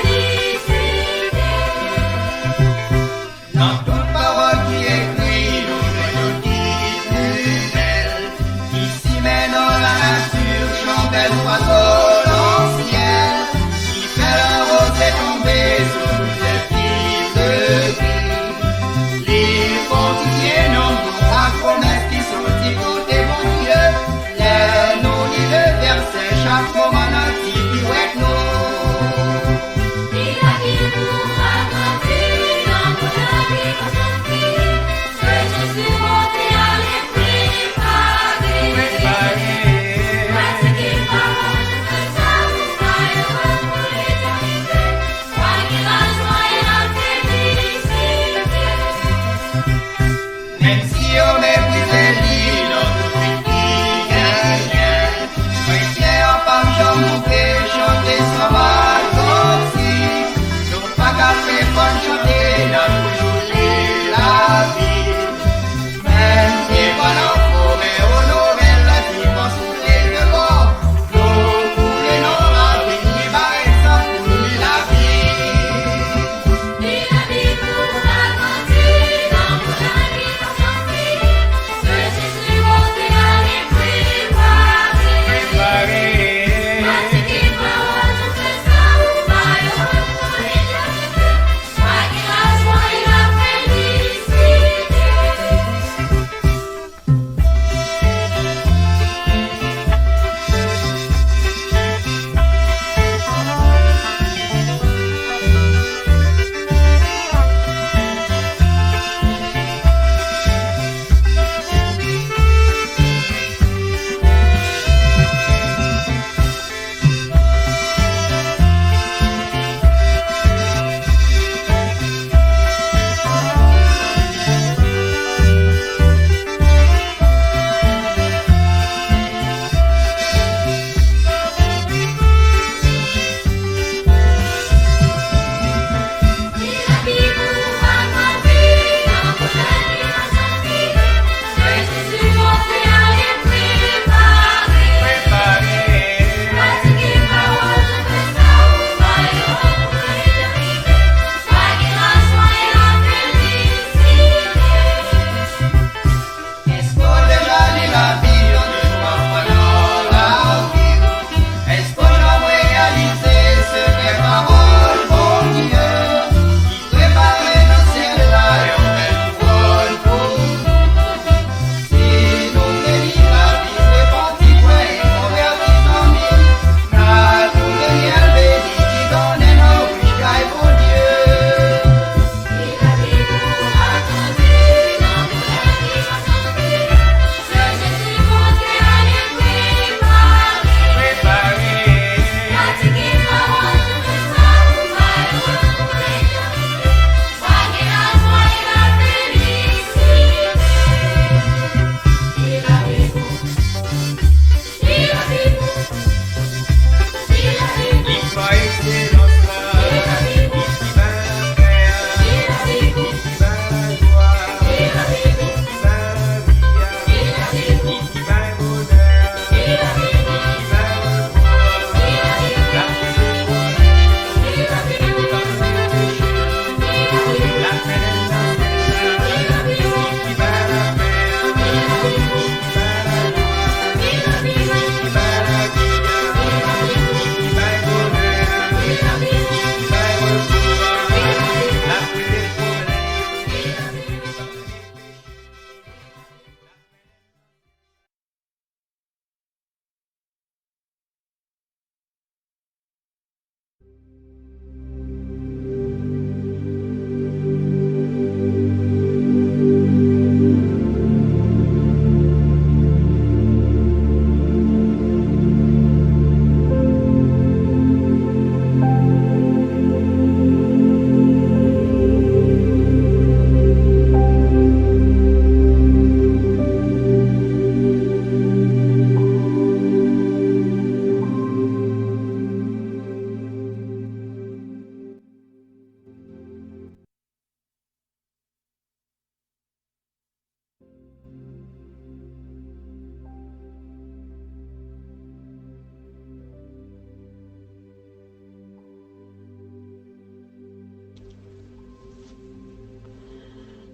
Félicité.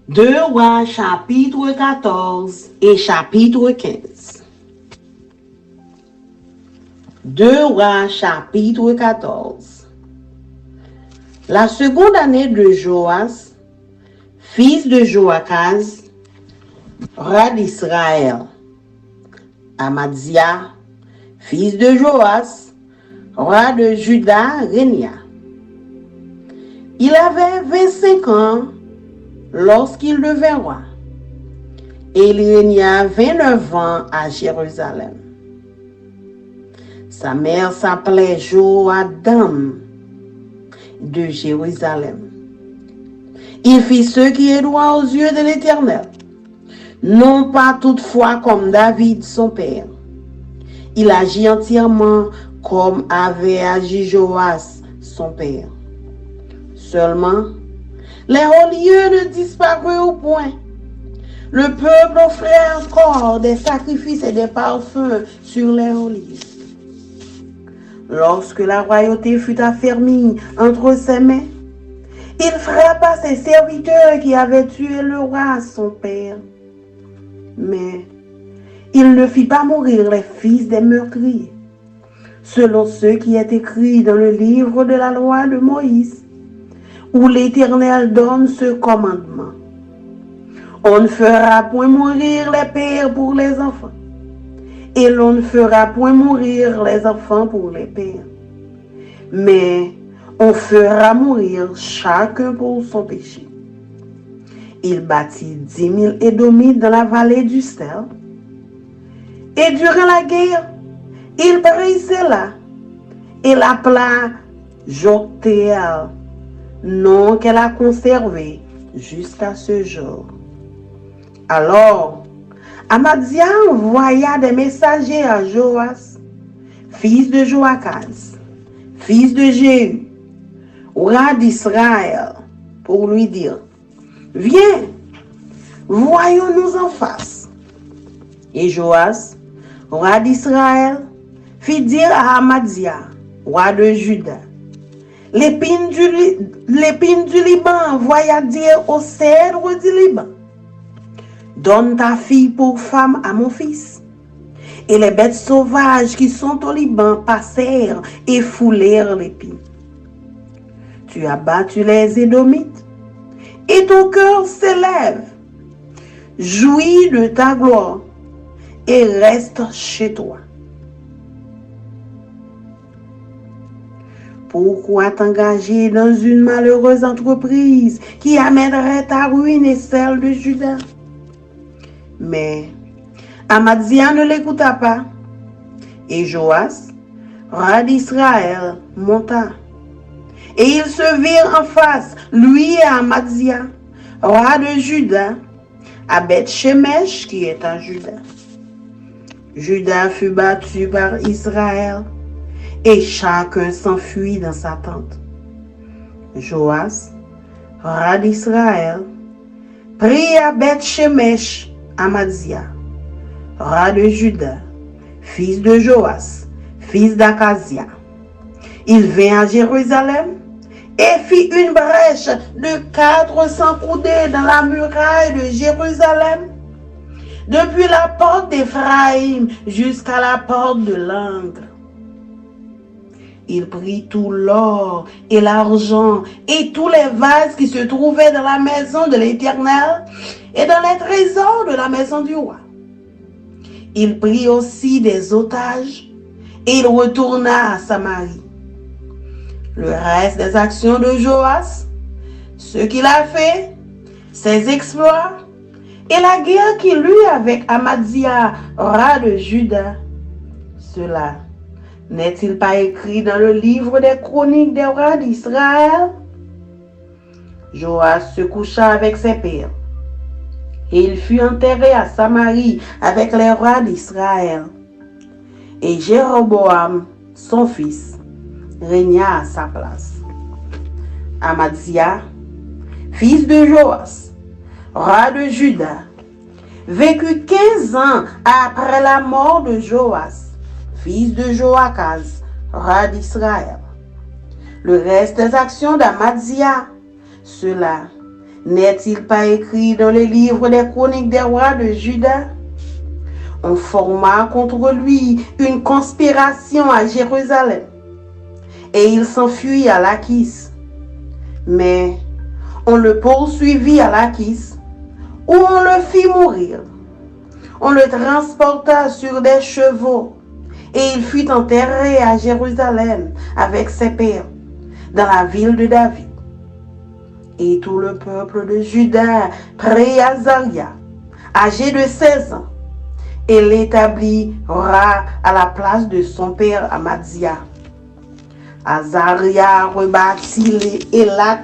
2 Rois chapitre 14 et chapitre 15. 2 Rois chapitre 14. La seconde année de Joas, fils de Joachaz, roi d'Israël. Amadzia, fils de Joas, roi de Juda, régna. Il avait 25 ans lorsqu'il devint roi, et il régna 29 ans à Jérusalem. Sa mère s'appelait Joadam de Jérusalem. Il fit ce qui est droit aux yeux de l'Éternel, non pas toutefois comme David son père. Il agit entièrement comme avait agi Joas son père. Seulement, les hauts lieux ne disparurent point. Le peuple offrait encore des sacrifices et des parfums sur les hauts lieux. Lorsque la royauté fut affermie entre ses mains, il frappa ses serviteurs qui avaient tué le roi son père. Mais il ne fit pas mourir les fils des meurtriers, selon ce qui est écrit dans le livre de la loi de Moïse, où l'Éternel donne ce commandement. On ne fera point mourir les pères pour les enfants, et l'on ne fera point mourir les enfants pour les pères. Mais on fera mourir chacun pour son péché. Il bâtit 10 000 Édomites dans la vallée du Sel. Et durant la guerre, il prit cela et l'appela Joktéel, nom qu'elle a conservé jusqu'à ce jour. Alors, Amadzia envoya des messagers à Joas, fils de Joachaz, fils de Jéhu, roi d'Israël, pour lui dire: viens, voyons-nous en face. Et Joas, roi d'Israël, fit dire à Amadzia, roi de Juda: l'épine du Liban envoya dire au cèdre du Liban: donne ta fille pour femme à mon fils. Et les bêtes sauvages qui sont au Liban passèrent et foulèrent l'épine. Tu as battu les Édomites, et ton cœur s'élève. Jouis de ta gloire et reste chez toi. Pourquoi t'engager dans une malheureuse entreprise qui amènerait ta ruine et celle de Juda? Mais Amadzia ne l'écouta pas, et Joas, roi d'Israël, monta. Et ils se virent en face, lui et Amadzia, roi de Juda, à Beth-Shemesh qui est à Juda. Juda fut battu par Israël, et chacun s'enfuit dans sa tente. Joas, roi d'Israël, prit à Beth-Shemesh Amadzia, roi de Juda, fils de Joas, fils d'Akazia. Il vint à Jérusalem et fit une brèche de 400 coudées dans la muraille de Jérusalem, depuis la porte d'Éphraïm jusqu'à la porte de l'angle. Il prit tout l'or et l'argent et tous les vases qui se trouvaient dans la maison de l'Éternel et dans les trésors de la maison du roi. Il prit aussi des otages et il retourna à Samarie. Le reste des actions de Joas, ce qu'il a fait, ses exploits et la guerre qu'il eut avec Amadzia, roi de Juda, cela n'est-il pas écrit dans le livre des chroniques des rois d'Israël? Joas se coucha avec ses pères, et il fut enterré à Samarie avec les rois d'Israël. Et Jéroboam, son fils, régna à sa place. Amadzia, fils de Joas, roi de Juda, vécut 15 ans après la mort de Joas, fils de Joachaz, roi d'Israël. Le reste des actions d'Amadzia, cela N'est-il pas écrit dans le livre des chroniques des rois de Juda? On forma contre lui une conspiration à Jérusalem et il s'enfuit à Lachis. Mais on le poursuivit à Lachis où on le fit mourir. On le transporta sur des chevaux et il fut enterré à Jérusalem avec ses pères dans la ville de David. Et tout le peuple de Juda prit Azaria, âgé de 16 ans, et l'établira à la place de son père Amadzia. Azaria rebâtit Élat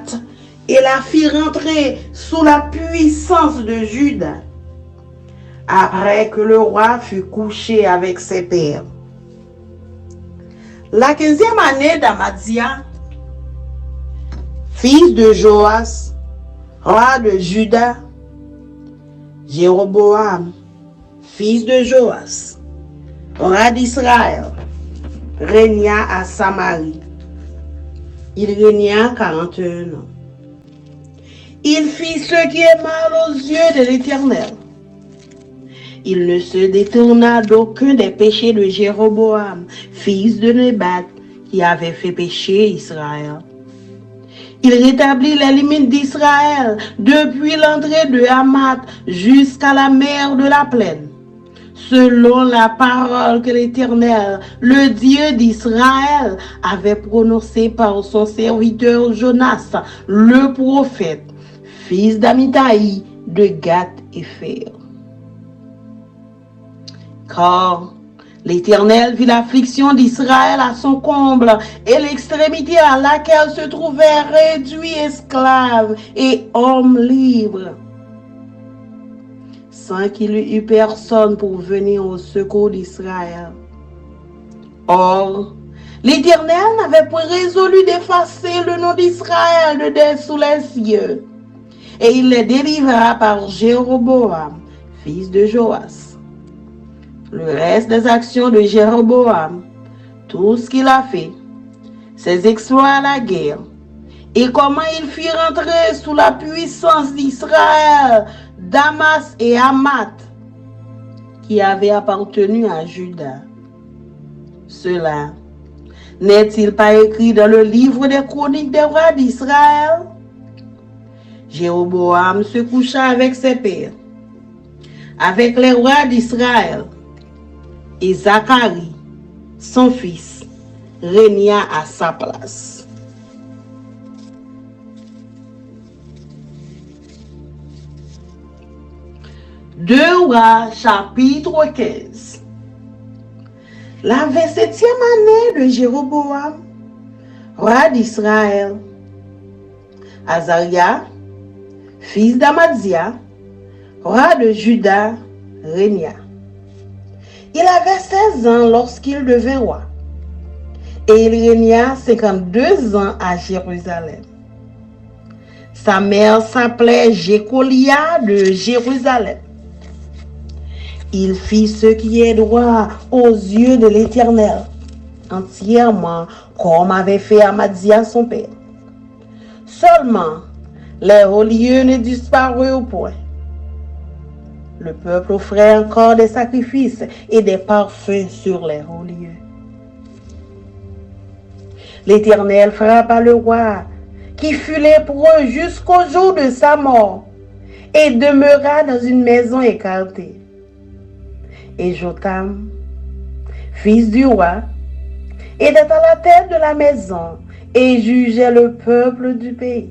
et la fit rentrer sous la puissance de Juda, après que le roi fut couché avec ses pères. La 15e année d'Amadzia, fils de Joas, roi de Juda, Jéroboam, fils de Joas, roi d'Israël, régna à Samarie. Il régna 41 ans. Il fit ce qui est mal aux yeux de l'Éternel. Il ne se détourna d'aucun des péchés de Jéroboam, fils de Nébat, qui avait fait pécher Israël. Il rétablit les limites d'Israël depuis l'entrée de Hamath jusqu'à la mer de la plaine, selon la parole que l'Éternel, le Dieu d'Israël, avait prononcée par son serviteur Jonas, le prophète, fils d'Amittai de Gath-Hépher. Car l'Éternel vit l'affliction d'Israël à son comble et l'extrémité à laquelle se trouvaient réduits esclaves et hommes libres, sans qu'il y eût personne pour venir au secours d'Israël. Or, l'Éternel n'avait point résolu d'effacer le nom d'Israël de dessous les cieux, et il les délivra par Jéroboam, fils de Joas. Le reste des actions de Jéroboam, tout ce qu'il a fait, ses exploits à la guerre, et comment il fit rentrer sous la puissance d'Israël Damas et Hamath, qui avaient appartenu à Juda. Cela n'est-il pas écrit dans le livre des chroniques des rois d'Israël? Jéroboam se coucha avec ses pères, avec les rois d'Israël, et Zacharie, son fils, régna à sa place. Deux Rois, chapitre 15. La 27e année de Jéroboam, roi d'Israël, Azaria, fils d'Amadzia, roi de Juda, régna. Il avait 16 ans lorsqu'il devint roi, et il régna 52 ans à Jérusalem. Sa mère s'appelait Jécolia de Jérusalem. Il fit ce qui est droit aux yeux de l'Éternel, entièrement comme avait fait Amadzia son père. Seulement, les hauts lieux ne disparurent point. Le peuple offrait encore des sacrifices et des parfums sur les hauts lieux. L'Éternel frappa le roi, qui fut lépreux jusqu'au jour de sa mort, et demeura dans une maison écartée. Et Jotam, fils du roi, était à la tête de la maison et jugeait le peuple du pays.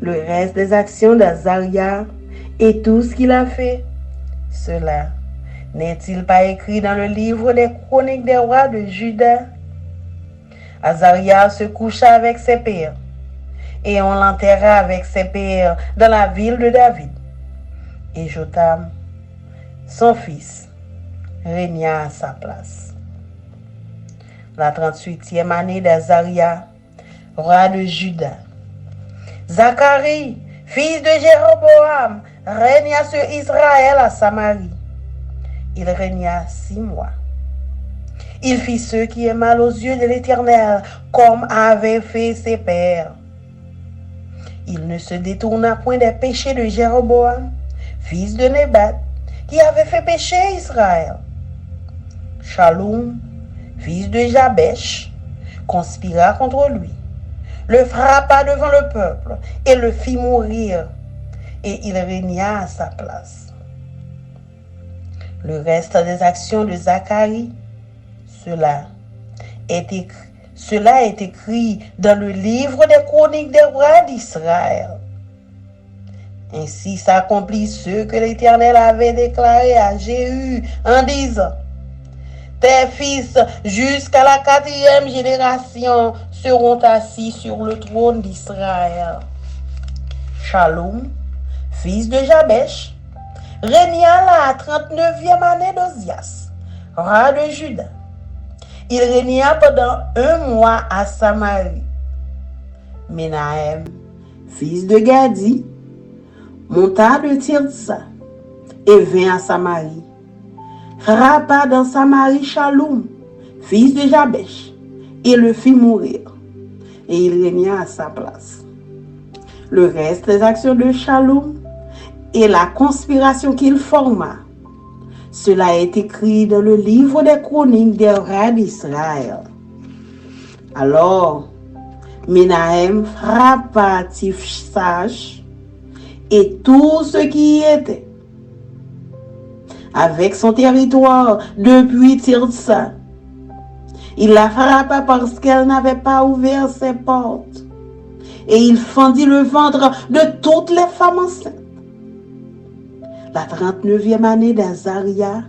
Le reste des actions d'Azaria et tout ce qu'il a fait, cela n'est-il pas écrit dans le livre des chroniques des rois de Juda? Azaria se coucha avec ses pères, et on l'enterra avec ses pères dans la ville de David. Et Jotam, son fils, régna à sa place. La 38e année d'Azaria, roi de Juda, Zacharie, fils de Jéroboam, régna sur Israël à Samarie. Il régna 6 mois. Il fit ce qui est mal aux yeux de l'Éternel, comme avaient fait ses pères. Il ne se détourna point des péchés de Jéroboam, fils de Nébat, qui avait fait pécher Israël. Shaloum, fils de Jabesh, conspira contre lui, le frappa devant le peuple et le fit mourir, et il régna à sa place. Le reste des actions de Zacharie, cela est écrit dans le livre des chroniques des rois d'Israël. Ainsi s'accomplit ce que l'Éternel avait déclaré à Jéhu en disant: tes fils jusqu'à la 4e génération seront assis sur le trône d'Israël. Shaloum, fils de Jabesh, régna la 39e année d'Ozias, roi de Juda. Il régna pendant 1 mois à Samarie. Menahem, fils de Gadi, monta de Tirsa et vint à Samarie. Frappa dans Samarie Shaloum, fils de Jabesh, et le fit mourir, et il régna à sa place. Le reste des actions de Shaloum et la conspiration qu'il forma, cela est écrit dans le livre des chroniques des rois d'Israël. Alors, Menahem frappa Tifsach et tout ce qui y était, avec son territoire depuis Tirsa. Il la frappa parce qu'elle n'avait pas ouvert ses portes, et il fendit le ventre de toutes les femmes enceintes. La 39e année d'Azaria,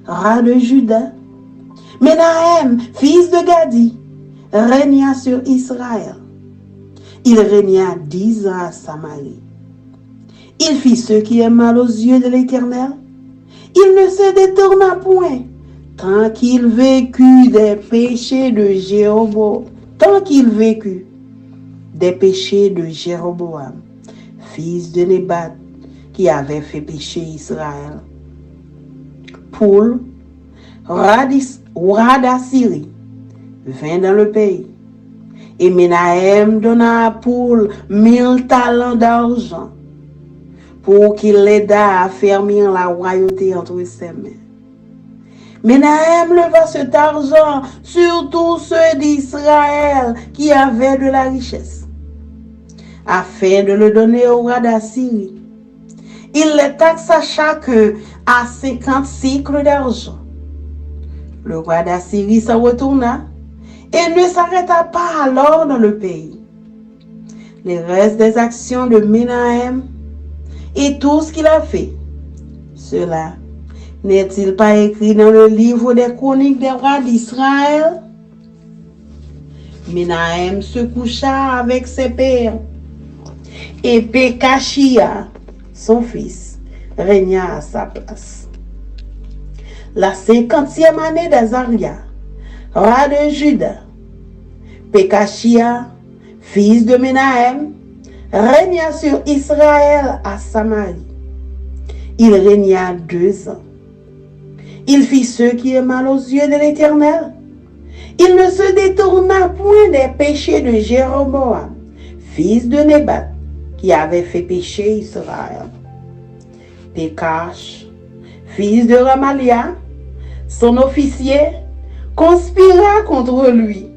roi de Juda, Menahem, fils de Gadi, régna sur Israël. Il régna 10 ans à Samarie. Il fit ce qui est mal aux yeux de l'Éternel. Il ne se détourna point tant qu'il vécut des péchés de Jéroboam, fils de Nébat, qui avait fait pécher Israël. Poul, roi d'Assyrie, vint dans le pays, et Menahem donna à Poul 1000 talents d'argent pour qu'il l'aidât à affermir la royauté entre ses mains. Menahem leva cet argent sur tous ceux d'Israël qui avaient de la richesse, afin de le donner au roi d'Assyrie. Il les taxa chacun à 50 cycles d'argent. Le roi d'Assyrie s'en retourna et ne s'arrêta pas alors dans le pays. Les restes des actions de Menahem et tout ce qu'il a fait, cela n'est-il pas écrit dans le livre des chroniques des rois d'Israël? Menahem se coucha avec ses pères, et Pekashia, son fils, régna à sa place. La 50e année d'Azaria, roi de Juda, Pekashia, fils de Menahem, régna sur Israël à Samarie. Il régna 2 ans. Il fit ce qui est mal aux yeux de l'Éternel. Il ne se détourna point des péchés de Jéroboam, fils de Nébat, qui avait fait pécher Israël. Pékash, fils de Ramalia, son officier, conspira contre lui.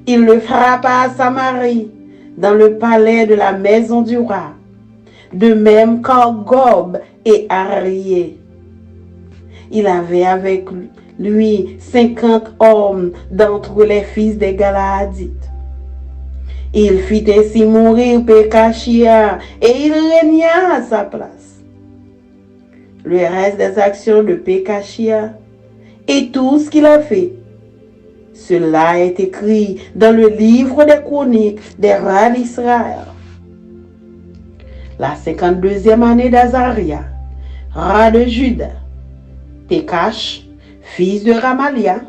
Il le frappa à Samarie, dans le palais de la maison du roi, de même qu'Argob et Arié. Il avait avec lui 50 hommes d'entre les fils des Galaadites. Il fit ainsi mourir Pekashia et il régna à sa place. Le reste des actions de Pekashia et tout ce qu'il a fait, cela est écrit dans le livre des chroniques des rois d'Israël. La 52e année d'Azaria, roi de Juda, Pékash, fils de Ramalia,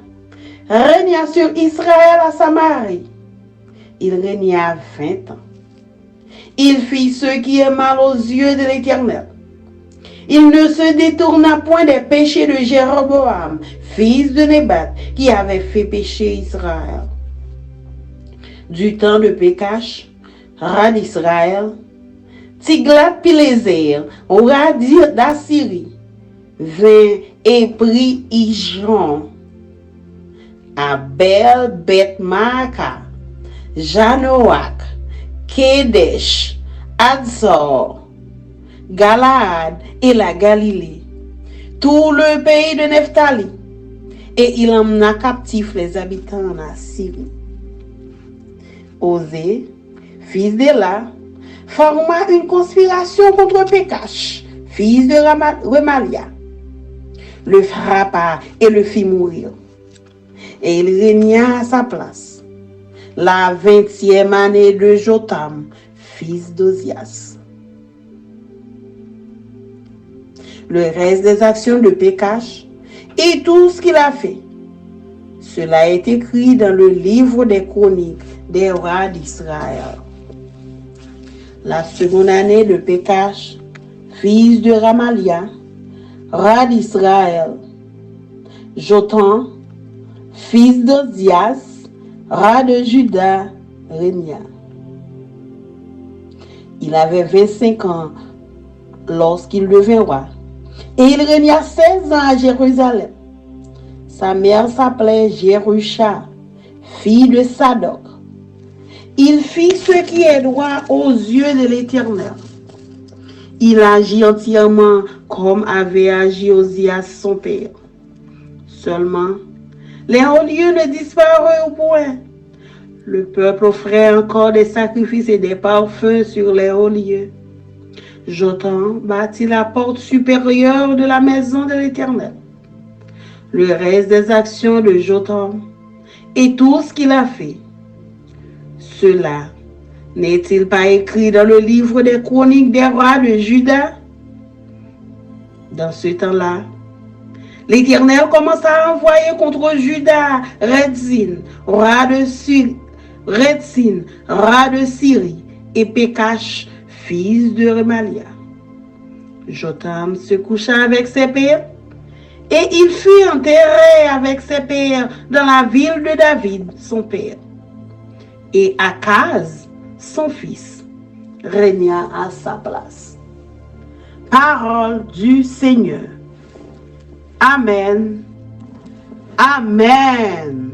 régna sur Israël à Samarie. Il régna 20 ans. Il fit ce qui est mal aux yeux de l'Éternel. Il ne se détourna point des péchés de Jéroboam, fils de Nébat, qui avait fait pécher Israël. Du temps de Pékash, roi d'Israël, Tiglath-Pileser, roi d'Assyrie, vint et prit Ijon, Abel, Beth-Maaka, Janoach, Kedesh, Adzor, Galaad et la Galilée, tout le pays de Nephtali, et il emmena captifs les habitants en Assyrie. Osée, fils d'Éla, forma une conspiration contre Pécache, fils de Remalia, le frappa et le fit mourir. Et il régna à sa place la 20e année de Jotham, fils d'Ozias. Le reste des actions de Pécache et tout ce qu'il a fait, cela est écrit dans le livre des chroniques des rois d'Israël. La seconde année de Pécache, fils de Ramalia, roi d'Israël, Jotham, fils d'Ozias, roi de Juda, régna. Il avait 25 ans lorsqu'il devint roi, et il régna 16 ans à Jérusalem. Sa mère s'appelait Jerusha, fille de Sadoc. Il fit ce qui est droit aux yeux de l'Éternel. Il agit entièrement comme avait agi Ozias son père. Seulement, les hauts lieux ne disparurent point. Le peuple offrait encore des sacrifices et des parfums sur les hauts lieux. Jotham bâtit la porte supérieure de la maison de l'Éternel. Le reste des actions de Jotham et tout ce qu'il a fait, cela n'est-il pas écrit dans le livre des chroniques des rois de Juda? Dans ce temps-là, l'Éternel commença à envoyer contre Juda Redzin, roi de Syrie, et Pécache, fils de Remalia. Jotham se coucha avec ses pères, et il fut enterré avec ses pères dans la ville de David, son père. Et Akaz, son fils, régna à sa place. Parole du Seigneur. Amen. Amen.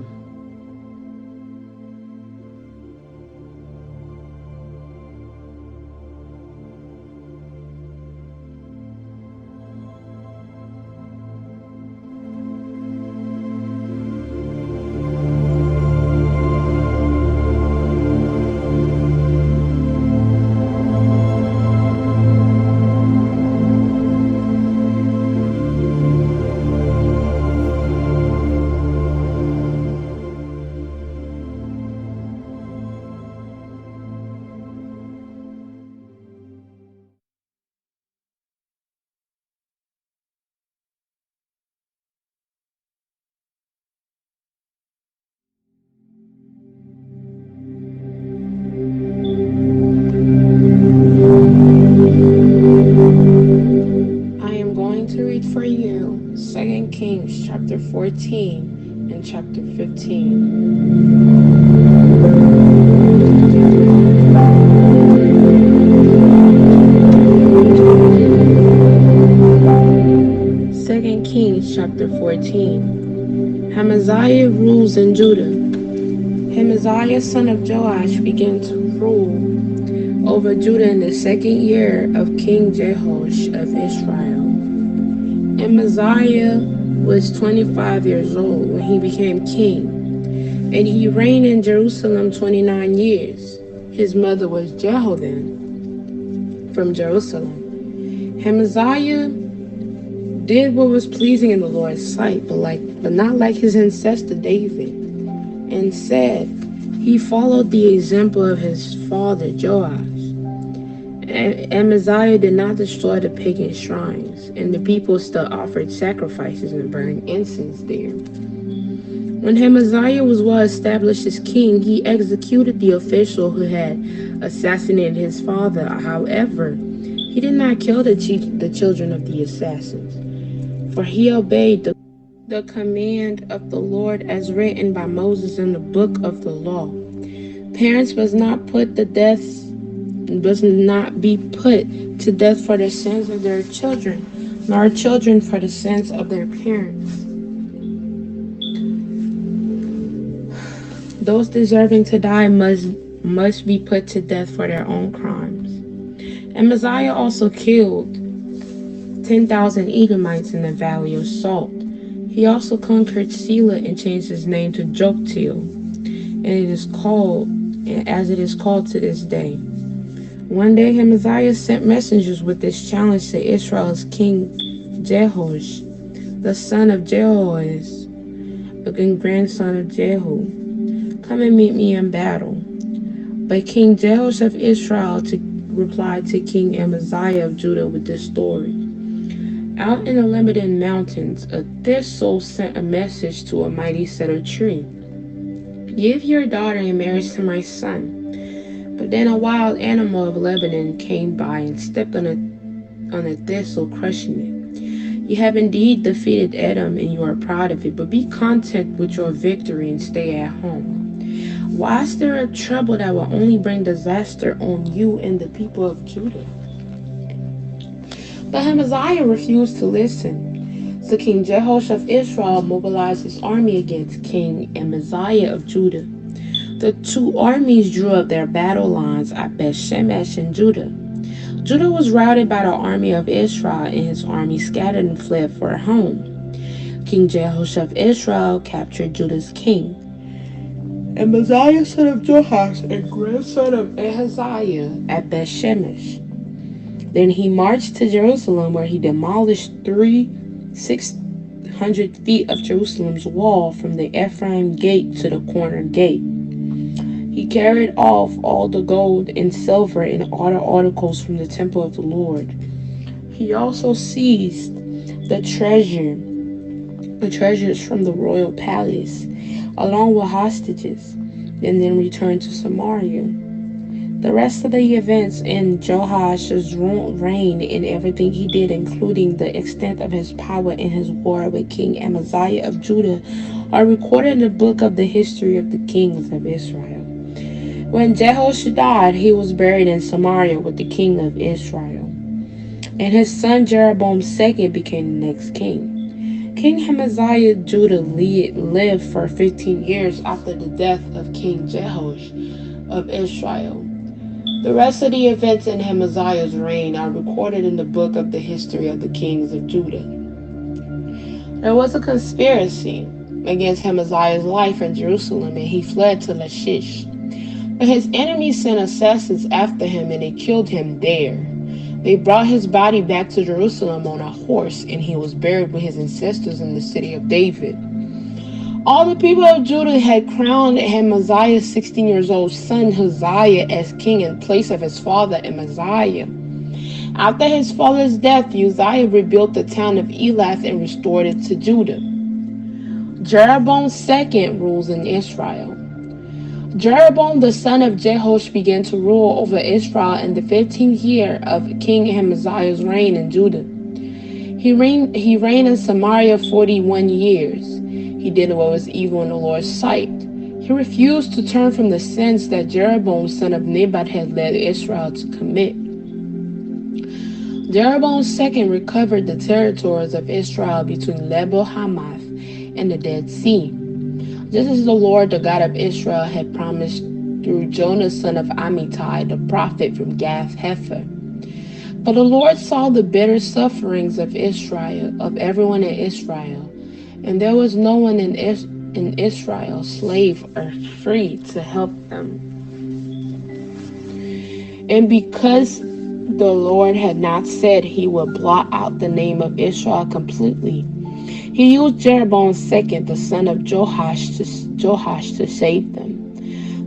For you, 2 Kings chapter 14 and chapter 15. 2 Kings chapter 14. Amaziah rules in Judah. Amaziah son of Joash began to rule over Judah in the 2nd year of King Jehoash of Israel. Amaziah was 25 years old when he became king, and he reigned in Jerusalem 29 years. His mother was Jehoadan from Jerusalem. Amaziah did what was pleasing in the Lord's sight, but not like his ancestor David. Instead, he followed the example of his father Joash. Amaziah did not destroy the pagan shrines, and the people still offered sacrifices and burned incense there. When Amaziah was well established as king, he executed the official who had assassinated his father. However, he did not kill the children of the assassins, for he obeyed the command of the Lord as written by Moses in the book of the law. Parents must not put to death must not be put to death for the sins of their children, nor children for the sins of their parents. Those deserving to die must be put to death for their own crimes. Amaziah also killed 10,000 Edomites in the valley of Salt. He also conquered Selah and changed his name to Joktiel, and it is called as it is called to this day. One day Amaziah sent messengers with this challenge to Israel's king Jehoash, the son of Jehoahaz, the grandson of Jehu. Come and meet me in battle. But King Jehoash of Israel replied to King Amaziah of Judah with this story. Out in the Lebanon mountains, a thistle sent a message to a mighty cedar tree. Give your daughter in marriage to my son. But then a wild animal of Lebanon came by and stepped on a thistle, crushing it. You have indeed defeated Edom, and you are proud of it, but be content with your victory and stay at home. Why stir up trouble that will only bring disaster on you and the people of Judah? But Amaziah refused to listen. So King Jehoash of Israel mobilized his army against King Amaziah of Judah. The two armies drew up their battle lines at Beth-Shemesh in Judah. Judah was routed by the army of Israel, and his army scattered and fled for home. King Jehoash of Israel captured Judah's king, Amaziah son of Joash and grandson of Ahaziah, at Beth-Shemesh. Then he marched to Jerusalem, where he demolished 600 feet of Jerusalem's wall from the Ephraim gate to the corner gate. He carried off all the gold and silver and other articles from the temple of the Lord. He also seized the treasures from the royal palace, along with hostages, and then returned to Samaria. The rest of the events in Jehoash's reign and everything he did, including the extent of his power in his war with King Amaziah of Judah, are recorded in the book of the history of the kings of Israel. When Jehoash died, he was buried in Samaria with the king of Israel, and his son Jeroboam II became the next king. King Amaziah of Judah lived for 15 years after the death of King Jehoash of Israel. The rest of the events in Amaziah's reign are recorded in the book of the history of the kings of Judah. There was a conspiracy against Amaziah's life in Jerusalem, and he fled to Lachish. But his enemies sent assassins after him, and they killed him there. They brought his body back to Jerusalem on a horse, and he was buried with his ancestors in the city of David. All the people of Judah had crowned Amaziah's 16-year-old son Uzziah as king in place of his father Amaziah. After his father's death, Uzziah rebuilt the town of Elath and restored it to Judah. Jeroboam II rules in Israel. Jeroboam the son of Jehoash began to rule over Israel in the 15th year of King Amaziah's reign in Judah. He reigned in Samaria 41 years. He did what was evil in the Lord's sight. He refused to turn from the sins that Jeroboam son of Nebat had led Israel to commit. Jeroboam II recovered the territories of Israel between Lebo Hamath and the Dead Sea, just as the Lord, the God of Israel, had promised through Jonah son of Amittai, the prophet from Gath Hepher. But the Lord saw the bitter sufferings of Israel, of everyone in Israel, and there was no one in Israel, slave or free, to help them. And because the Lord had not said he would blot out the name of Israel completely, he used Jeroboam II, the son of Joash, to save them.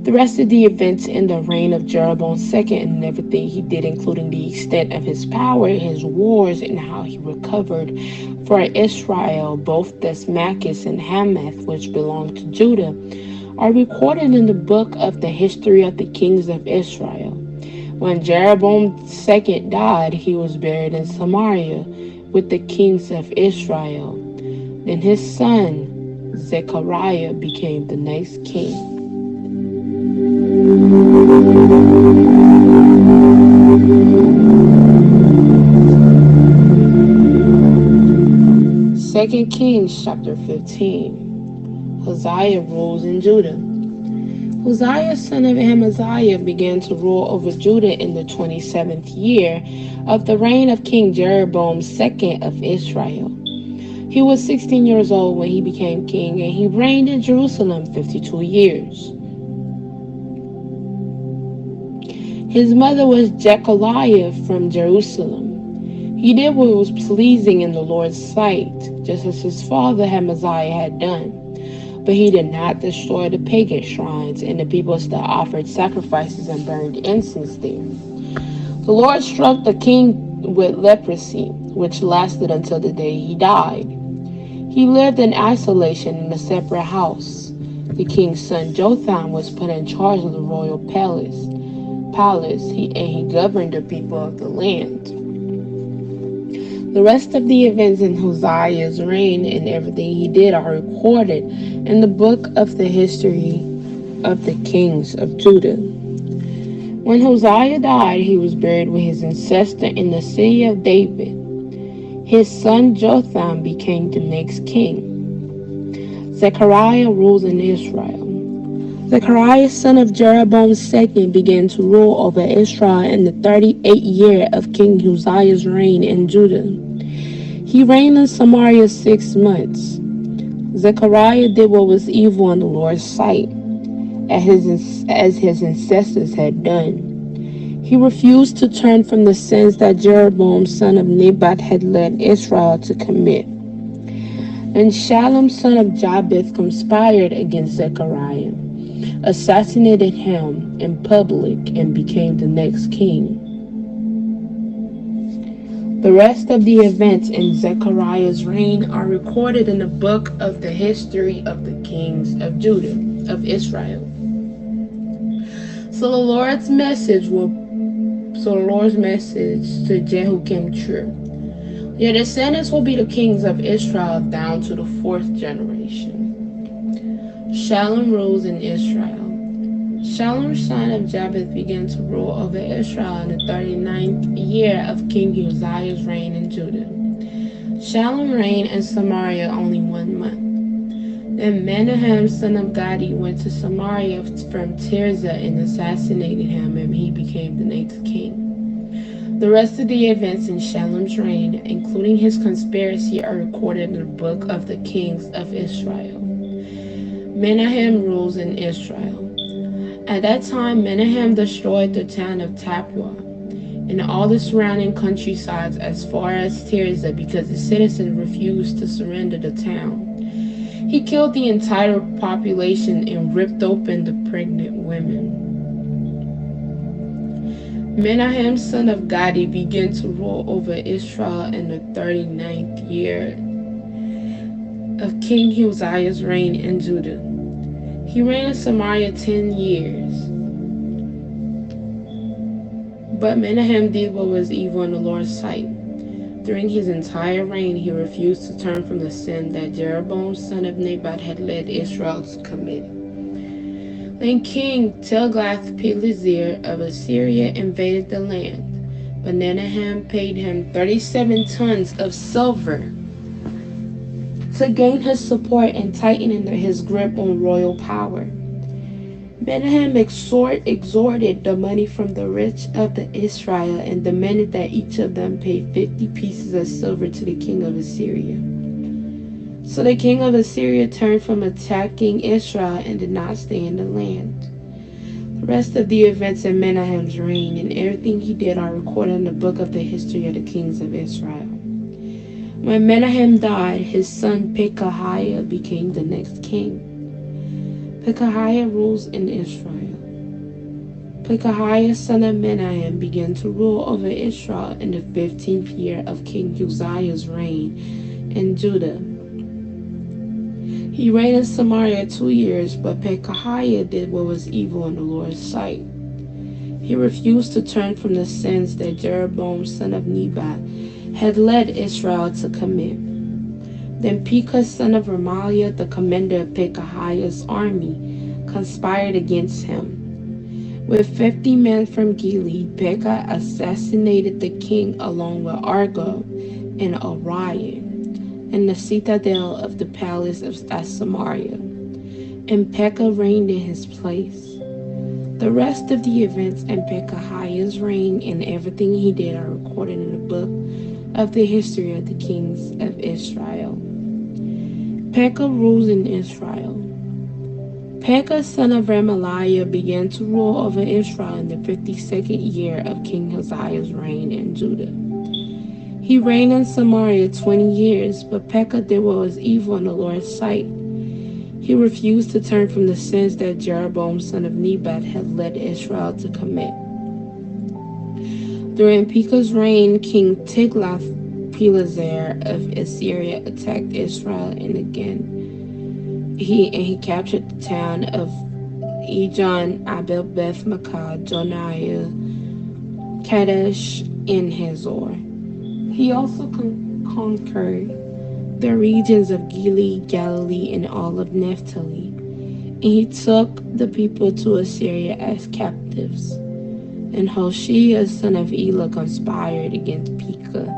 The rest of the events in the reign of Jeroboam II and everything he did, including the extent of his power, his wars, and how he recovered for Israel both Damascus and Hamath, which belonged to Judah, are recorded in the book of the history of the kings of Israel. When Jeroboam II died, he was buried in Samaria with the kings of Israel. Then his son Zechariah became the next king. Kings chapter 15. Hosea rules in Judah. Hosea son of Amaziah began to rule over Judah in the 27th year of the reign of King Jeroboam II of Israel. He was 16 years old when he became king, and he reigned in Jerusalem 52 years. His mother was Jechaliah from Jerusalem. He did what was pleasing in the Lord's sight, just as his father Amaziah had done. But he did not destroy the pagan shrines, and the people still offered sacrifices and burned incense there. The Lord struck the king with leprosy, which lasted until the day he died. He lived in isolation in a separate house. The king's son Jotham was put in charge of the royal palace, and he governed the people of the land. The rest of the events in Hosea's reign and everything he did are recorded in the book of the history of the kings of Judah. When Hosea died, he was buried with his ancestor in the city of David. His son Jotham became the next king. Zechariah rules in Israel. Zechariah, son of Jeroboam II, began to rule over Israel in the 38th year of King Uzziah's reign in Judah. He reigned in Samaria 6 months. Zechariah did what was evil in the Lord's sight, as his ancestors had done. He refused to turn from the sins that Jeroboam, son of Nebat, had led Israel to commit. And Shallum, son of Jabesh, conspired against Zechariah, assassinated him in public, and became the next king. The rest of the events in Zechariah's reign are recorded in the book of the history of the kings of Judah, of Israel. So the Lord's message to Jehu came true. Your descendants will be the kings of Israel down to the 4th generation. Shallum rules in Israel. Shallum, son of Jabesh, began to rule over Israel in the 39th year of King Uzziah's reign in Judah. Shallum reigned in Samaria only 1 month. Then Menahem, son of Gadi, went to Samaria from Tirzah and assassinated him, and he became the next king. The rest of the events in Shallum's reign, including his conspiracy, are recorded in the book of the kings of Israel. Menahem rules in Israel. At that time, Menahem destroyed the town of Tapua and all the surrounding countrysides as far as Tirzah because the citizens refused to surrender the town. He killed the entire population and ripped open the pregnant women. Menahem, son of Gadi, began to rule over Israel in the 39th year of King Uzziah's reign in Judah. He reigned in Samaria 10 years. But Menahem did what was evil in the Lord's sight. During his entire reign, he refused to turn from the sin that Jeroboam, son of Nebat, had led Israel to commit. Then King Tiglath-Pileser of Assyria invaded the land, but Menahem paid him 37 tons of silver to gain his support and tighten his grip on royal power. Menahem extorted the money from the rich of the Israel and demanded that each of them pay 50 pieces of silver to the king of Assyria. So the king of Assyria turned from attacking Israel and did not stay in the land. The rest of the events in Menahem's reign and everything he did are recorded in the book of the history of the kings of Israel. When Menahem died, his son Pekahiah became the next king. Pekahiah rules in Israel. Pekahiah, son of Menahem, began to rule over Israel in the 15th year of King Uzziah's reign in Judah. He reigned in Samaria 2 years, but Pekahiah did what was evil in the Lord's sight. He refused to turn from the sins that Jeroboam, son of Nebat, had led Israel to commit. Then Pekah, son of Remaliah, the commander of Pekahiah's army, conspired against him. With 50 men from Gilead, Pekah assassinated the king along with Argob and Arion. and the citadel of the palace at Samaria, and Pekah reigned in his place. The rest of the events in Pekahiah's reign and everything he did are recorded in the book of the history of the kings of Israel. Pekah rules in Israel. Pekah, son of Remaliah, began to rule over Israel in the 52nd year of King Uzziah's reign in Judah. He reigned in Samaria 20 years, but Pekah did what was evil in the Lord's sight. He refused to turn from the sins that Jeroboam, son of Nebat, had led Israel to commit. During Pekah's reign, King Tiglath-Pileser of Assyria attacked Israel, and again he captured the town of Ijon, Abel Beth Makkah, Joniah, Kadesh, and Hazor. He also conquered the regions of Gilead, Galilee, and all of Naphtali, and he took the people to Assyria as captives. And Hoshea, son of Elah, conspired against Pekah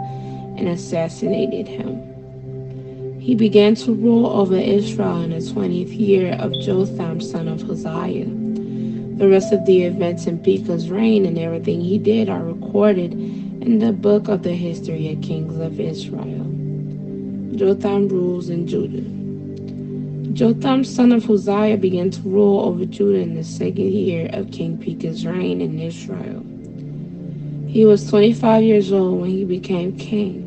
and assassinated him. He began to rule over Israel in the 20th year of Jotham, son of Uzziah. The rest of the events in Pekah's reign and everything he did are recorded in the book of the history of kings of Israel. Jotham rules in Judah. Jotham, son of Uzziah, began to rule over Judah in the 2nd year of King Pekah's reign in Israel. He was 25 years old when he became king.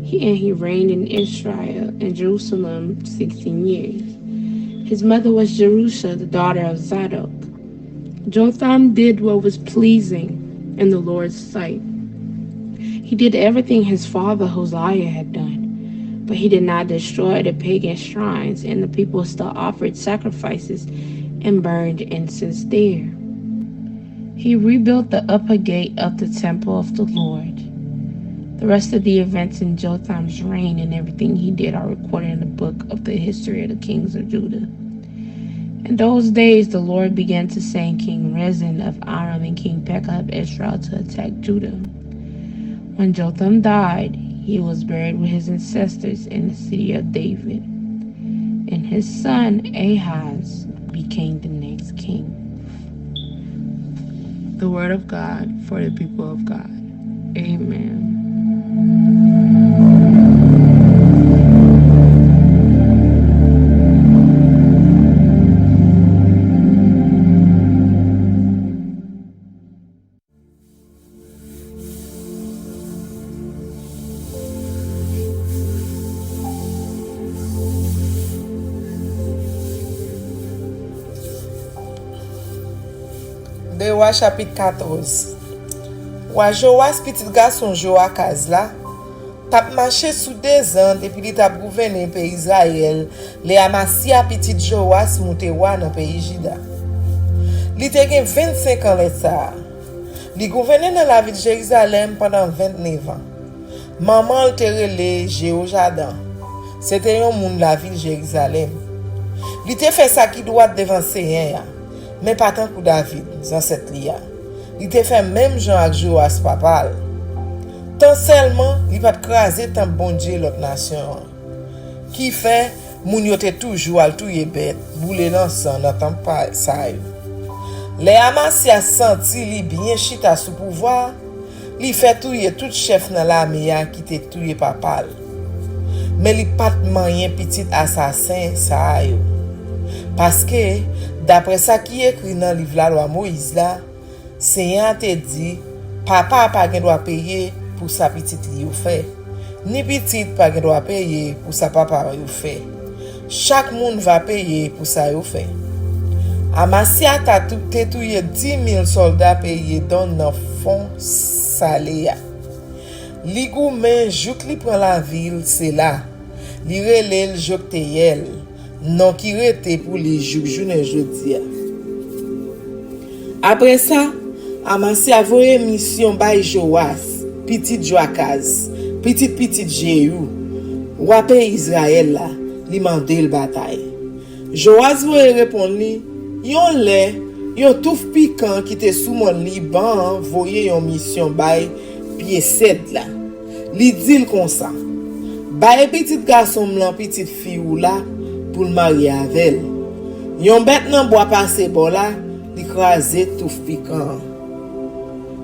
He reigned in Israel and Jerusalem 16 years. His mother was Jerusha, the daughter of Zadok. Jotham did what was pleasing in the Lord's sight. He did everything his father Hosea had done. But he did not destroy the pagan shrines, and the people still offered sacrifices and burned incense there. He rebuilt the upper gate of the temple of the Lord. The rest of the events in Jotham's reign and everything he did are recorded in the book of the history of the kings of Judah. In those days the Lord began to send King Rezin of Aram and King Pekah of Israel to attack Judah. When Jotham died, he was buried with his ancestors in the city of David, and his son Ahaz became the next king. The word of God for the people of God. Amen. De Roi chapitre 14. Roi Joas petit garçon Joakaz la, tap marché sous 2 ans depuis li tap gouverné pays Israël, le Amasia petit Joas monte roi dans pays Juda. Li te gen 25 ans let sa. Li gouverné dans la ville de Jérusalem pendant 29 ans. Maman te relé Jéhojadan. C'était un moun la ville de Jérusalem. Li te fait ça qui doit devant Seigneur. Mais pas tant que David, dans cette lia. Il te fait même Jean avec Joas papal. Tant seulement, il va te craser tant bon Dieu l'autre nation. Qui fait, moun yo te toujours al touye bête, boule l'encens dans tant pas ça. Les Amasia senti li bien chita sous pouvoir, li fait touye tout chef dans l'armée qui te touye papal. Mais li pas moyen petit assassin ça yo. Parce que d'après ça qui écrit dans le livre la loi Moïse là, Seigneur te dit, papa pas gen doit payer pour sa petite li ou fait, ni petite pas gen doit payer pour sa papa ou fait. Chaque monde va payer pour ça ou fait. Amasia ta tout touye 10 000 soldats payés dans le fond salé. Li goumen jouk li prend la ville, c'est là. Li relè l Jokteyel. Non qui rete pour les jours journée jeudi. Après ça, Amasia voye mission bay Joas, petit Joakaz, petit Jéhu, roi pays Israël là, li mande le bataille. Joas voye répondre li, yon touf piquant qui te sous mon Liban, voye yon mission bay pied 7 là. Li dit comme ça. baye petit garçon blanc petite fille ou là pour le marier avec elle. Yon bête nan bois passé bon là, li krasé tout piquant.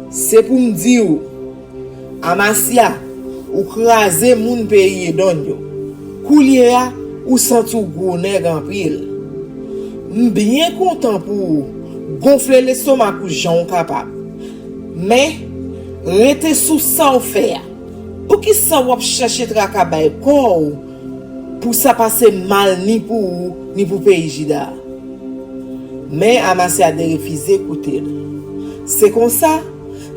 C'est pour me dire Amasia ou krasé moun pays don yo. Koulier ou sentou gros nèg en pile. Bien content pour gonfler l'estomac ou Jean capable. Mais rete sous ça ou faire. Pour qui ça va chercher travail corps pour ça passer mal ni pour pays Jida. Mais Amasia a refusé écouter. C'est comme ça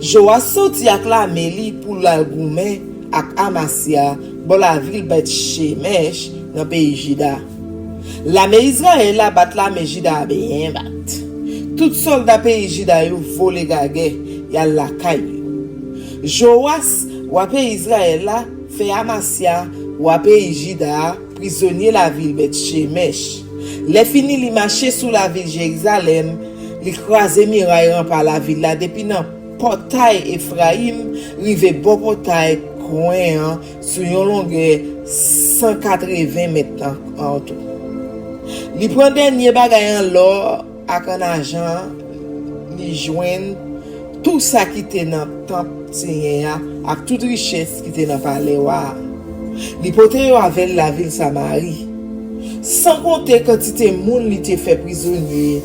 Joas sorti avec la Mélie pour la goumer avec Amasia dans la ville bête Shemesh dans pays Jida. L'armée Israël a battu l'armée Jida bien bat. Tout soldat pays Jida yo volé gagé y la caille. Joas Wapé Israël la fait Amasia Wapé Jida prisonnier la ville Beth Shemesh. Les fini li marcher sous la ville Jérusalem, li croiser miraille par la ville là depuis nan portail Ephraim, rive bon portail coin sur une longueur 180 mètres en tout. Li prend dernier bagay en l'or ak en argent, li joine tout ça qui était dans temple Seigneur avec toute richesse qui était dans palais wa. Li pote yo avec la ville Samarie. Sans compter quantité moun li te fait prisonnier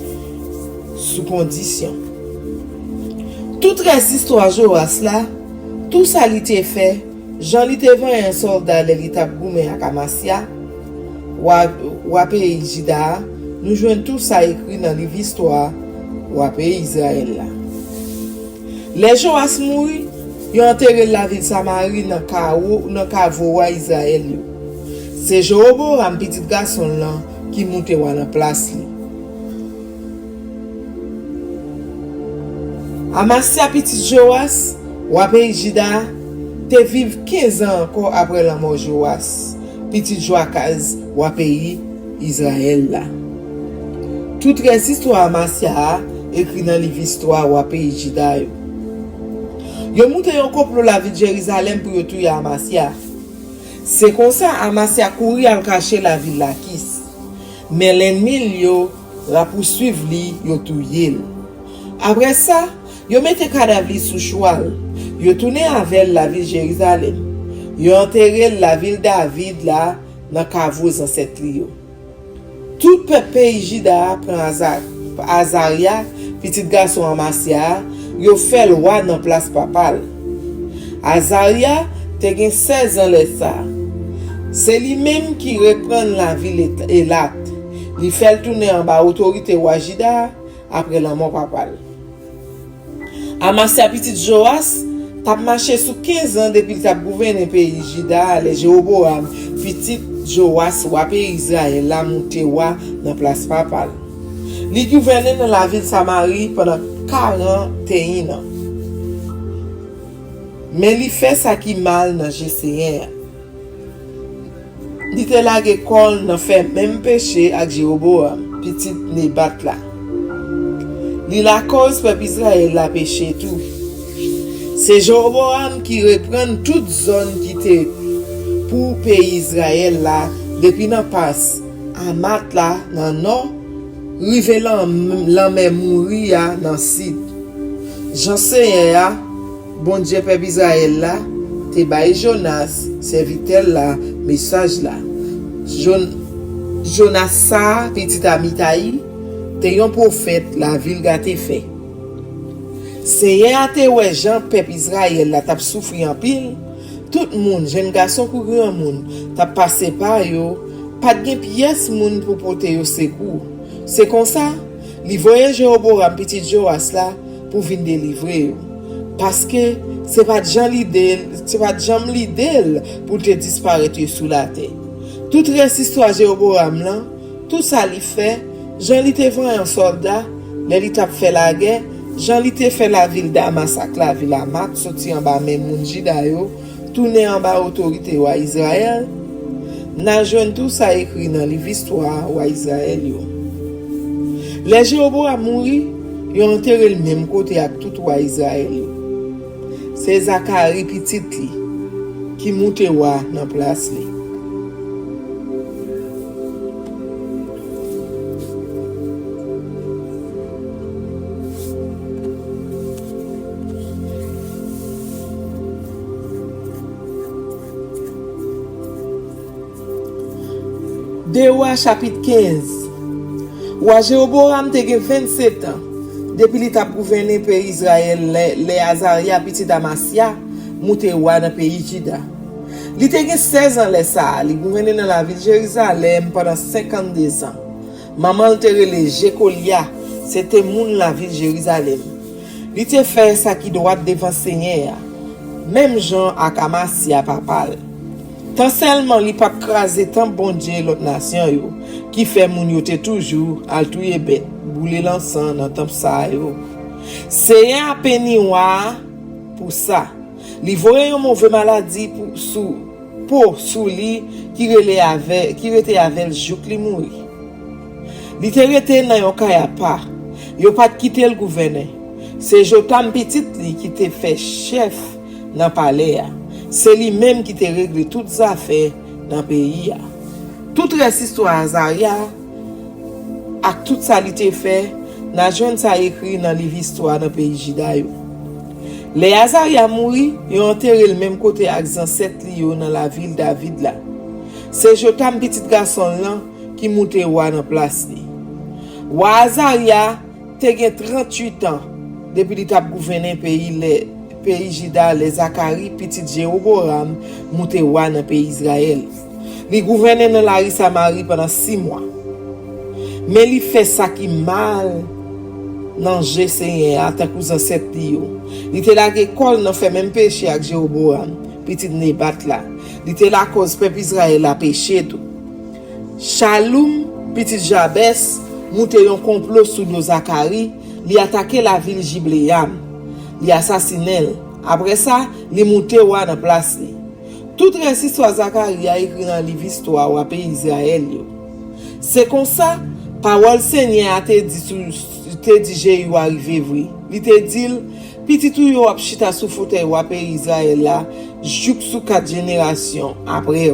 sous condition. Toute reste histoire Joas là, tout ça li te fait, Jean li te vend un soldat li t'a goumé à Amasia. Wa pays Jida, nous joignons tout ça écrit dans livre histoire wa pays Israël là. Les Joas mouri, ils ont enterré la ville Samarie dans cavo wa Israël. C'est Jéroboam petit garçon là qui monte dans place li. Amasia petit Joas, wa pays Jida, te vive 15 ans encore après la mort Joas. Petit Joakaz, wa pays Israël là. Toute reste histoire Amasia écrit dans livre histoire wa pays Jida. Yo monte yon complot la ville de Jérusalem pour yo tuer Amasia. C'est comme ça Amasia couri al cacher la ville la Kis. Mais l'ennemi yo la poursuivre li yo tuer. Après ça, yo mette cadavre sous cheval. Yo tourné avec la ville de Jérusalem. Yo enterré la ville David là dans cavos ancêtre li yo. Tout pays Jida prend Azaria, petit garçon Amasia, yo fait le roi dans place papale. Azaria te gen 16 ans ça. C'est lui-même qui reprend la ville Elat. Il fait tourner en bas autorité Wajida après la mort papale. Amasia petit Joas t'a marché sous 15 ans depuis qu'il a gouverné pays Jida, les Jéroboam petit Joas wa pays Israël la monté wa dans place papale. Il gouvernait dans la ville Samarie pendant 41 ans. Mais il fait ça qui mal dans GCR. Il te la l'école n'a fait même péché avec Jéroboam, petit Nébat là. Il la cause peuple Israël la péché tout. C'est Jéroboam qui reprend toute zone qui était pour pays Israël là depuis nan passe Amat là dans nord, rive lan mer mouri dans sud. J'en sais ya, bon Dieu peuple Israël là, te bail Jonas, serviteur là, message là. Jonas sa petit Amitai, te yon prophète la ville gâté fait. C'est te ouais Jean peuple Israël là t'a souffri en pile. Tout le monde, jeune garçon pour grand monde, t'a passé par yo, pas de pièce monde pour porter yo secours. C'est comme ça, li voyage Jéroboam petit Joas là pour venir délivrer. Parce que c'est pas de gens l'idée pour te disparaître sous la terre. Toute reste histoire Jéroboam là, tout ça li fait, Jean li te vend un soldat, li t'a fait la guerre, Jean li te fait la ville d'Amasak, la ville Amat, sorti en bas même moun Jida yo, tourner en bas autorité wa Israël. N'a joine tout ça écrit dans livre histoire wa Israël yo. Les Jéroboam mouri, ils ont enterré le même côté avec tout wa Israël. C'est Zacharie petit li qui monte wa dans place li. 2 Rois chapitre 15. Roi Jéroboam te gen 27 ans. Depuis li t'a gouverné pays Israël, les Azaria petit Amasia, monte roi dans pays Juda. Li te gen 16 ans les ça, li gouverné dans la ville de Jérusalem pendant 52 ans. Maman te relé Jekolia, c'était moun la ville de Jérusalem. Li te fait ça qui doit devant Seigneur. Même Jean ak Amasia papal. Tant seulement li pa krasé tant bon Dieu l'autre nation yo, qui fait moun yo te toujours al touye bête, boule l'encens dans temple sa yo. C'est un péniwa pour ça. Li voye yon mauvais maladie sous li qui rete avec jouk li mouri. Li te rete nan yon kaya pa, yo pat kite le gouverneur. C'est Jotam petit li qui te fait chef dans palais. C'est lui-même qui te règle toutes les affaires dans le pays. Toute l'histoire Azaria, avec tout ça qui te fait, n'a joint ça écrit dans le livre histoire dans le pays Juda. Les Azaria mouri, ils ont enterré le même côté avec ancêtres dans la ville David là. C'est Jotam petit garçon là qui monte roi dans place. Roi Azaria te gen 38 ans depuis qu'il a gouverné pays Juda, les Zacharie, petit Jéroboam, monte roi dans le pays Israël. Il gouvernait dans la Samarie pendant 6 mois. Mais il fait ça qui mal dans le Seigneur, en tant que ancêtre. Il était là l'école, n'a fait même péché avec Jéroboam, petit Nébat là. Il était là cause peuple Israël a péché tout. Shalom, petit Jabès, monte un complot sous Zacharie, il attaqué la ville Gibléam. Il assassiné. Après ça, il monté roi dans place. Toute l'histoire Zacharie a écrit dans le livre histoire au pays Israël. C'est comme ça, parole Seigneur a dit Jéhu arrivé vrai. Il te dit petit tout yo ap chita sou fauteuil au pays Israël là, jouk sous 4 générations après.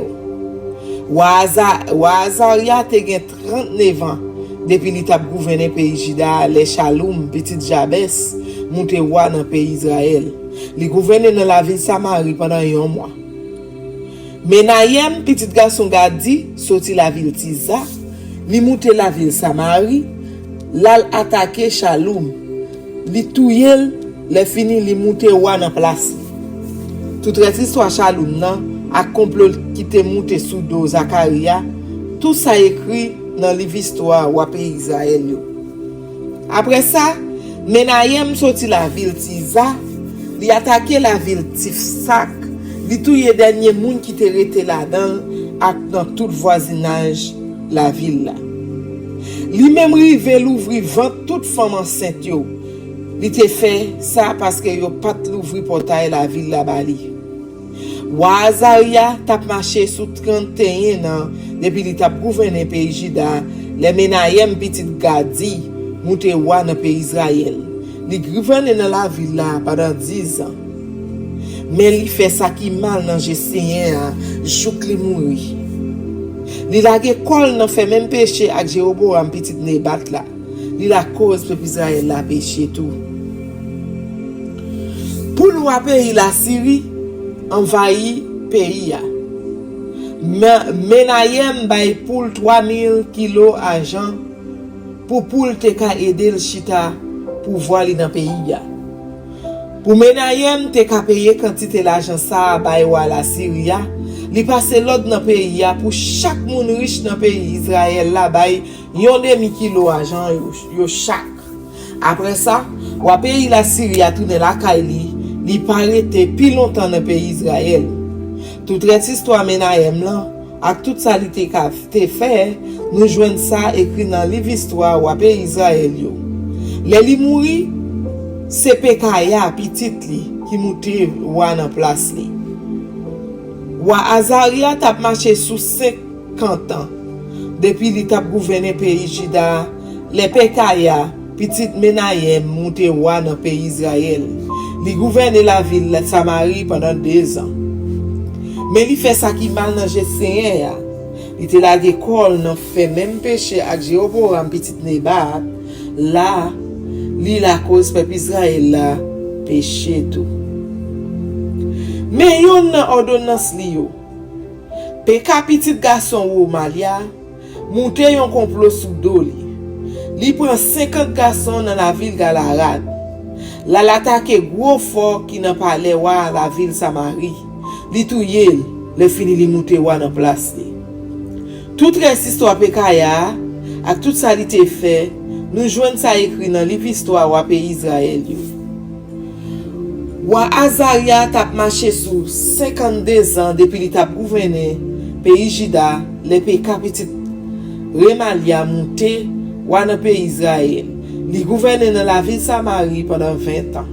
Azaria te gen 39 ans depuis qu'il a gouverné pays Juda, les Shalom petit Jabès monte roi dans le pays Israël. Il gouvernait dans la ville Samarie pendant 1 mois. Menayem, petit garçon Gadi, sorti la ville Tiza, il monte la ville Samarie, l'al attaqué Shalom. Il touye, il fini, il monte roi dans place. Toute cette histoire Shalom nan, a complot qui te monte sous dos Zacharia, tout ça écrit dans le livre histoire au pays Israël. Après ça, Menayem sorti la ville Tiza, li attaqué la ville Tifsak, li touye dernier moun qui te rete là-dedans ak dans tout voisinage la ville là. Li même rive l'ouvri vente toute femme enceinte yo. Li te fait ça parce que yo pas l'ouvri portail la ville là bali. Azaria tap marché sous 31 ans depuis li tap gouverné pays Juda, les Menayem petit Gadi monte roi dans pays Israël. Il gouverne dans la ville là pendant 10 ans. Mais il fait ça qui mal dans le Seigneur, jouk li mouri. Il la école n'a fait même péché avec Jéroboam petit Nébat là. Il la cause peuple Israël la péché tout. Pour le pays la Syrie envahi pays ya. Menayem bay pour 3000 kilos argent pour te ka aider le chita pour voir dans pays ya. Pour Menayem te ka payer quantité l'argent ça bay wa la Syrie, li passe l'autre dans pays ya pour chaque moun riche dans pays Israël là bay 1,5 kilo argent yo chaque. Après ça, wa pays la Syrie a tourné la kaili, li parete pi longtemps dans pays Israël. Toute cette histoire Menayem là, avec tout ça li te fait, nous joignons ça écrit dans livre histoire ou pays Israël yo. Les li mouri, c'est Pekaya petit li qui monte roi dans place li. Wa Azaria t'a marché sous 50 ans depuis li t'a gouverné pays Juda, les Pekaya petit Menayem monte roi dans pays Israël. Li gouverne la ville de Samarie pendant 2 ans. Mais il fait ça qui mal dans le Seigneur. Il était là l'école, n'a fait même péché avec Jéroboam petit Nébat. Là, li la cause peuple Israël là péché tout. Mais yon nan ordonnance li yo. Peka petit garçon ou Malia, monte yon complot sous dos li. Li prend 50 garçons dans la ville Galarad. La l'attaque gros fort qui nan palais wa la ville Samarie. Li touye, le fini li monte wa dans place li. Toute reste histoire Pekaya ak tout ça li te fait, nous joignent ça écrit dans livre histoire wa pays Israël yo. Wa Azaria tap marché sous 52 ans depuis li tap gouverné pays Juda, les Peka petit Remalia monté wa dans pays Israël. Li gouverné dans la ville Samarie pendant 20 ans.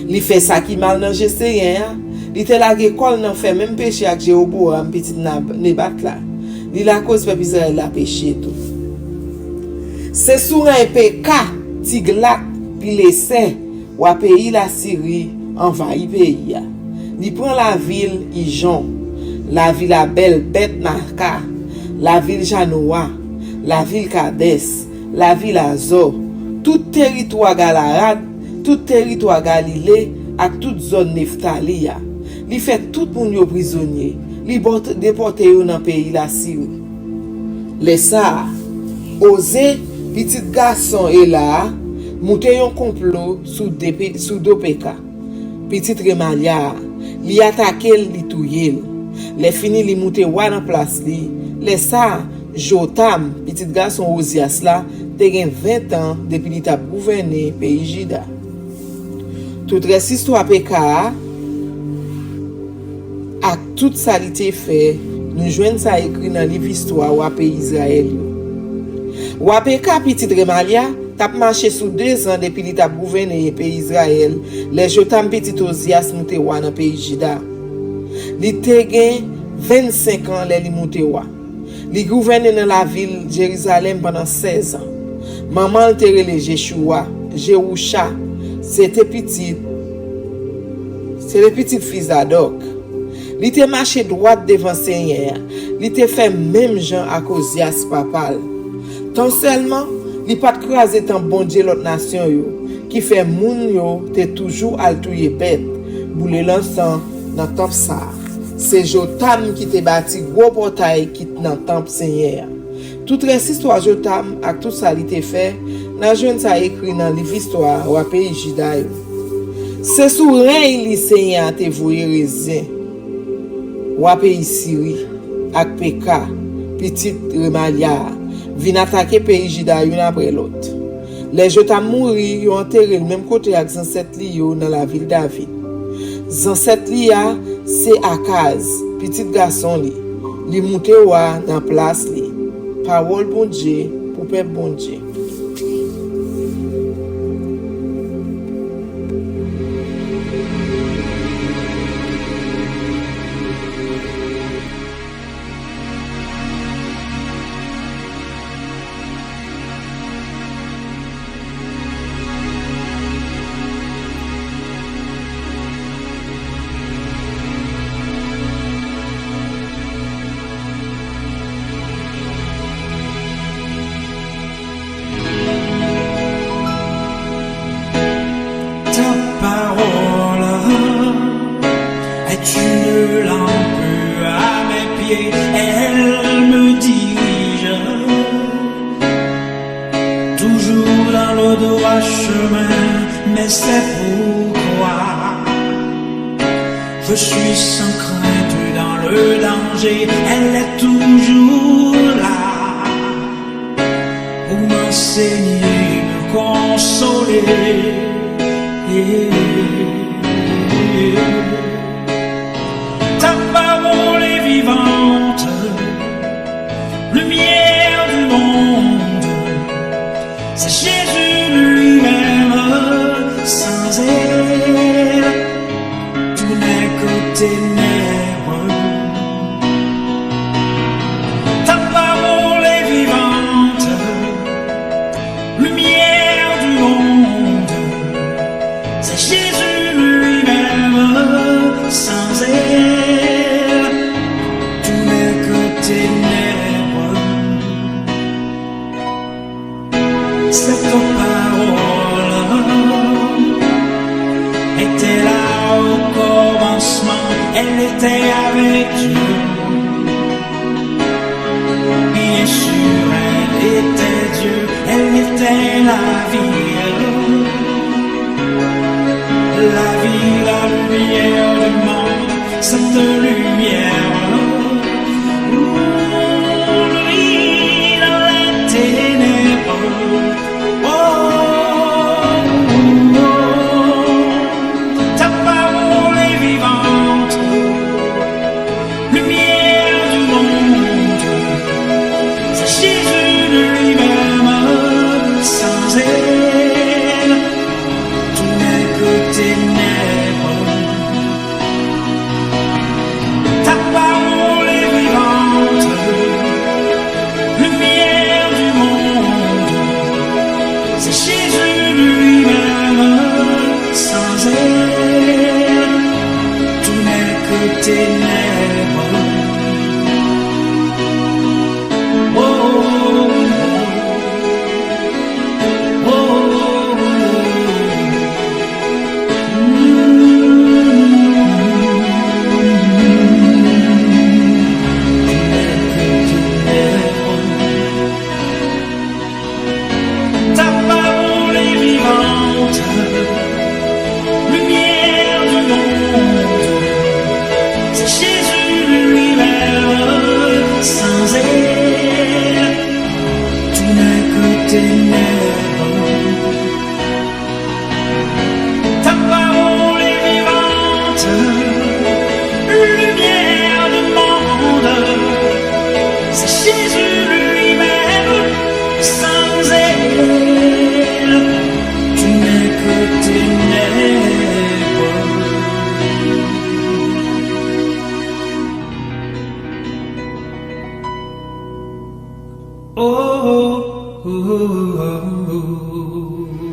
Li fait ça qui mal dans Jéséen, li te la école nan fait même péché avec Jéroboam petit Nebat là. Li la cause peuple Israël la péché tout. C'est sous un Peka Tiglat Pileser ou pays la Syrie envahi pays. Li prend la ville Ijon, la ville Abel Bet Marka, la ville Janoa, la ville Kades, la ville Azor, tout territoire Galarad, tout territoire Galilée ak toute zone Neftali. Li fait tout moun yo prisonnier, li déporté yo dans pays la Syrie. Les ça, Osé petit garçon est là, monte yon complot sous Dopeka. Petit Remalia, li attaque li touye. Les fini li monte wa dans place li. Les ça, Jotam, petit garçon Osias là, te gen 20 ans depuis li t'a gouverné pays Juda. Tout reste histoire Peka ak tout ça li te fait, nous joignent ça écrit dans livre histoire wa pays Israël. Wa Peka petit Remalia tap marché sous 2 ans depuis li t'a gouverné pays Israël. Les Jotam petit Osias monte wa dans pays Juda. Li te gen 25 ans li monte wa. Li gouverné dans la ville Jérusalem pendant 16 ans. Maman te relé Jéhusha, c'est le petit fils d'Adok. Li te marché droit devant Seigneur. Li te fait même Jean à Osias papal. Tant seulement, li pas crasé tant bon Dieu l'autre nation yo, qui fait moun yo te toujours al touye bête, boule l'encens dans temple ça. C'est Jotam qui te bâti gros portail qui dans temple Seigneur. Toute reste histoire Jotam ak tout ça li te fait, nan joine ça écrit dans livre histoire ou pays Juda. C'est sous rein li Seigneur te voye raisin. Ou pays Syrie ak Peka, petit Remalia, vin attaquer pays Juda yon après l'autre. Les Jotam mouri, yon enterré le même côté avec ancêtre li yo dans la ville David. Ancêtre li a, c'est Akaz, petit garçon li. Li monte wa dans place li. Parole bon Dieu pour peuple bon Dieu. Je suis sans crainte dans le danger, elle est toujours là pour m'enseigner, me consoler. Ta parole est vivante, lumière du monde, c'est Jésus lui-même, sans elle tout n'est que ténèbres. Ta parole est vivante, lumière du monde, c'est Jésus lui-même, sans elle tout n'est que ténèbres. Cette parole était là au commencement, elle était avec Dieu. Bien sûr. était la vie, la lumière du monde, cette lumière. Lui dans les ténèbres. Ta parole est vivante, lumière du monde. C'est Jésus lui-même, sans elle, tout n'est que ténèbres. Ta parole est vivante, lumière du monde. C'est Jésus lui-même, sans elle, tout n'est que ténèbres. Ta parole est vivante, lumière du monde. C'est Jésus lui-même, sans elle, tout n'est que ténèbres. Ta parole est vivante, lumière du monde. C'est Jésus lui-même, sans elle, tout n'est que ténèbres. Oh, oh, oh, oh, oh.